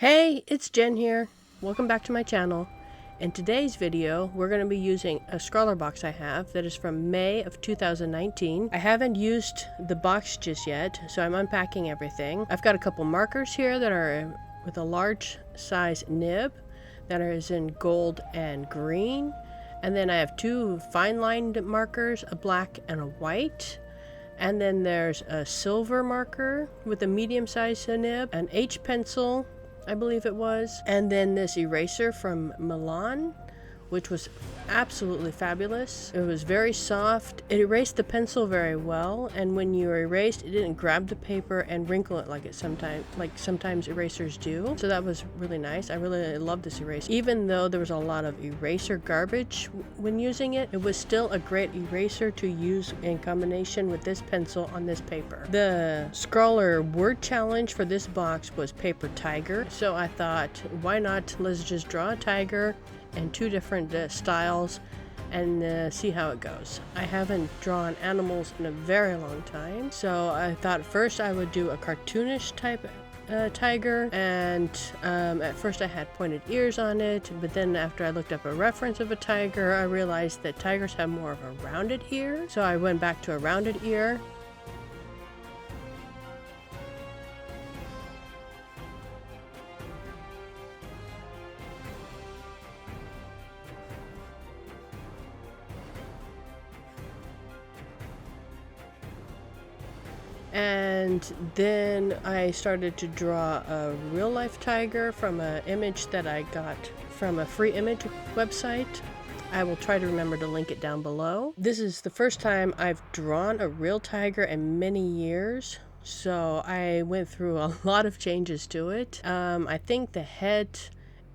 Hey, it's Jen here. Welcome back to my channel. In today's video, we're going to be using a ScrawlrBox I have that is from May of 2019. I haven't used the box just yet, so I'm unpacking everything. I've got a couple markers here that are with a large size nib that is in gold and green. And then I have two fine lined markers, a black and a white. And then there's a silver marker with a medium sized nib, an H pencil, I believe it was, and then this eraser from Milan, which was absolutely fabulous. It was very soft. It erased the pencil very well, and when you erased, it didn't grab the paper and wrinkle it like sometimes erasers do. So that was really nice. I really love this eraser. Even though there was a lot of eraser garbage when using it, it was still a great eraser to use in combination with this pencil on this paper. The Scrawler word challenge for this box was paper tiger. So I thought, why not? Let's just draw a tiger and two different styles and see how it goes. I haven't drawn animals in a very long time, so I thought first I would do a cartoonish type tiger, and at first I had pointed ears on it, but then after I looked up a reference of a tiger, I realized that tigers have more of a rounded ear, so I went back to a rounded ear. And then I started to draw a real-life tiger from an image that I got from a free image website. I will try to remember to link it down below. This is the first time I've drawn a real tiger in many years, so I went through a lot of changes to it. I think the head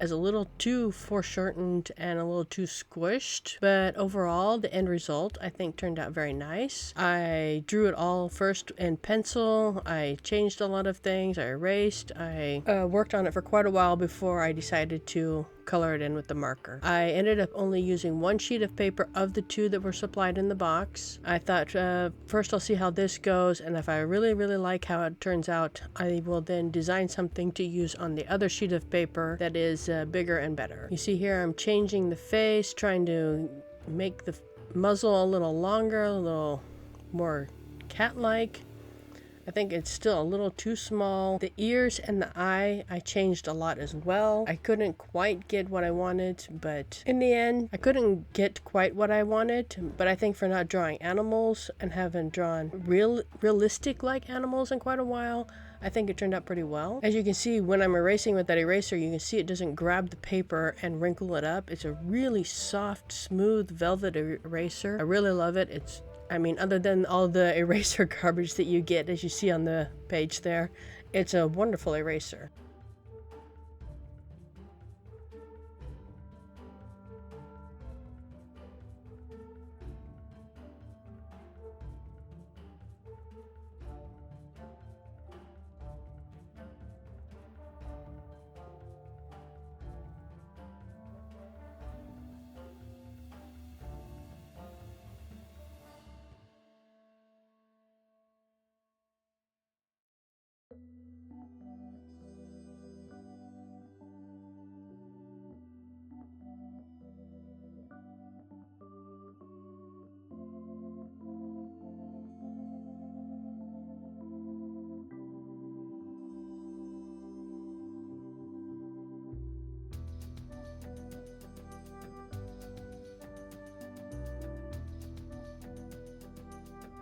is a little too foreshortened and a little too squished, but overall the end result I think turned out very nice. I drew it all first in pencil. I changed a lot of things. I erased. I worked on it for quite a while before I decided to color it in with the marker. I ended up only using one sheet of paper of the two that were supplied in the box. I thought first I'll see how this goes, and if I really like how it turns out, I will then design something to use on the other sheet of paper that is bigger and better. You see here I'm changing the face, trying to make the muzzle a little longer, a little more cat-like. I think it's still a little too small. The ears and the eye, I changed a lot as well. I couldn't quite get what I wanted, but in the end, I couldn't get quite what I wanted. But I think for not drawing animals and haven't drawn realistic like animals in quite a while, I think it turned out pretty well. As you can see, when I'm erasing with that eraser, you can see it doesn't grab the paper and wrinkle it up. It's a really soft, smooth velvet eraser. I really love it. I mean, other than all the eraser garbage that you get, as you see on the page there, it's a wonderful eraser.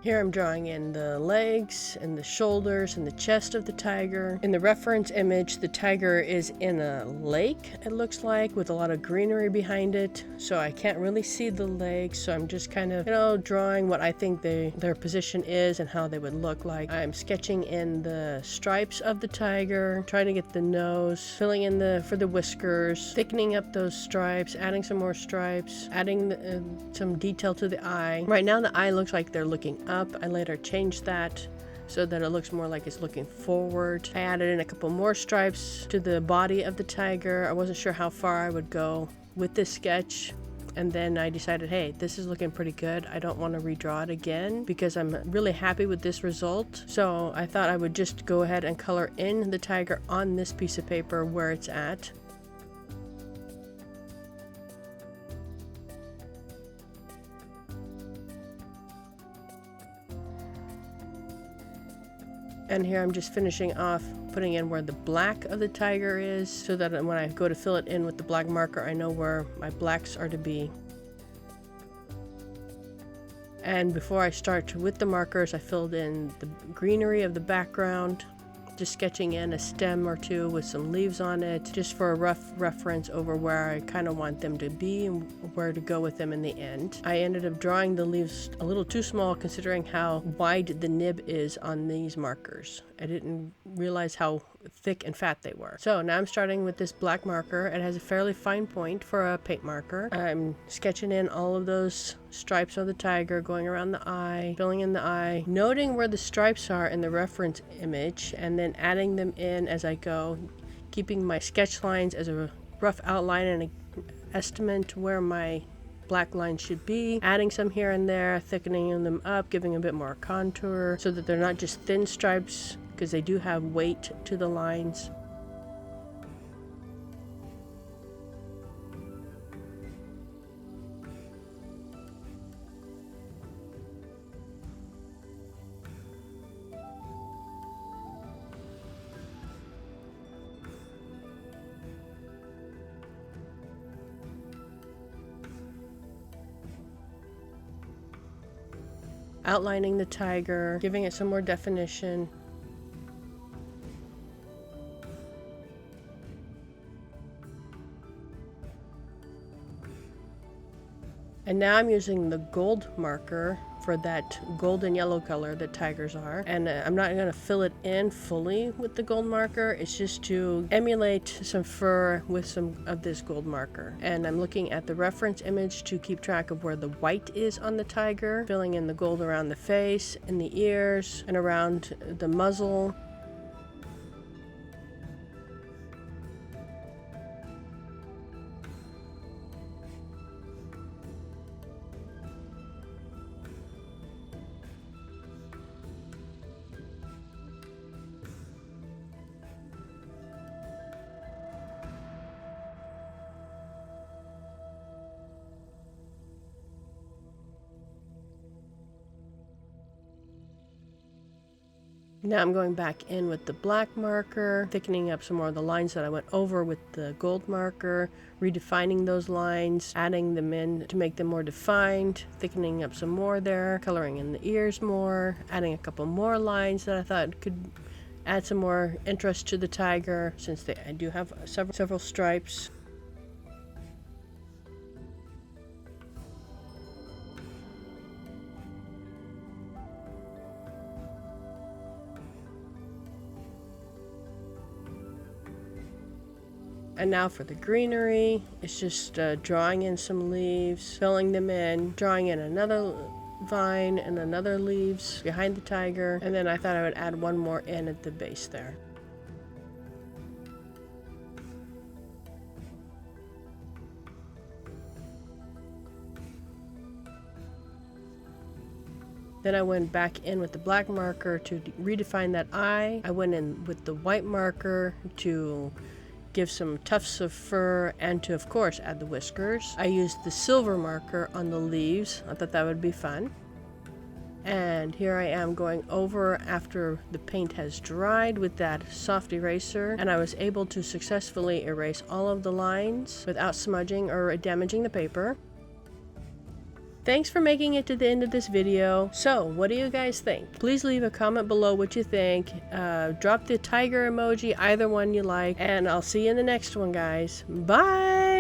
Here I'm drawing in the legs and the shoulders and the chest of the tiger. In the reference image, the tiger is in a lake, it looks like, with a lot of greenery behind it. So I can't really see the legs, so I'm just kind of, drawing what I think their position is and how they would look like. I'm sketching in the stripes of the tiger, trying to get the nose, filling in for the whiskers, thickening up those stripes, adding some more stripes, adding some detail to the eye. Right now the eye looks like they're looking up. I later changed that so that it looks more like it's looking forward. I added in a couple more stripes to the body of the tiger. I wasn't sure how far I would go with this sketch. And then I decided, hey, this is looking pretty good. I don't want to redraw it again because I'm really happy with this result. So I thought I would just go ahead and color in the tiger on this piece of paper where it's at. And here I'm just finishing off putting in where the black of the tiger is, so that when I go to fill it in with the black marker, I know where my blacks are to be. And before I start with the markers, I filled in the greenery of the background, just sketching in a stem or two with some leaves on it, just for a rough reference over where I kind of want them to be and where to go with them in the end. I ended up drawing the leaves a little too small considering how wide the nib is on these markers. I didn't realize how thick and fat they were. So now I'm starting with this black marker. It has a fairly fine point for a paint marker. I'm sketching in all of those stripes of the tiger, going around the eye, filling in the eye, noting where the stripes are in the reference image, and then adding them in as I go, keeping my sketch lines as a rough outline and an estimate where my black lines should be, adding some here and there, thickening them up, giving a bit more contour so that they're not just thin stripes, because they do have weight to the lines. Outlining the tiger, giving it some more definition. And now I'm using the gold marker for that golden yellow color that tigers are. And I'm not going to fill it in fully with the gold marker. It's just to emulate some fur with some of this gold marker. And I'm looking at the reference image to keep track of where the white is on the tiger, filling in the gold around the face, in the ears, and around the muzzle. Now I'm going back in with the black marker, thickening up some more of the lines that I went over with the gold marker, redefining those lines, adding them in to make them more defined, thickening up some more there, coloring in the ears more, adding a couple more lines that I thought could add some more interest to the tiger, since I do have several stripes. And now for the greenery, it's just drawing in some leaves, filling them in, drawing in another vine and another leaves behind the tiger, and then I thought I would add one more in at the base there. Then I went back in with the black marker to redefine that eye. I went in with the white marker to give some tufts of fur and to, of course, add the whiskers. I used the silver marker on the leaves. I thought that would be fun. And here I am going over after the paint has dried with that soft eraser, and I was able to successfully erase all of the lines without smudging or damaging the paper. Thanks for making it to the end of this video. So, what do you guys think? Please leave a comment below what you think. Drop the tiger emoji, either one you like, and I'll see you in the next one, guys. Bye!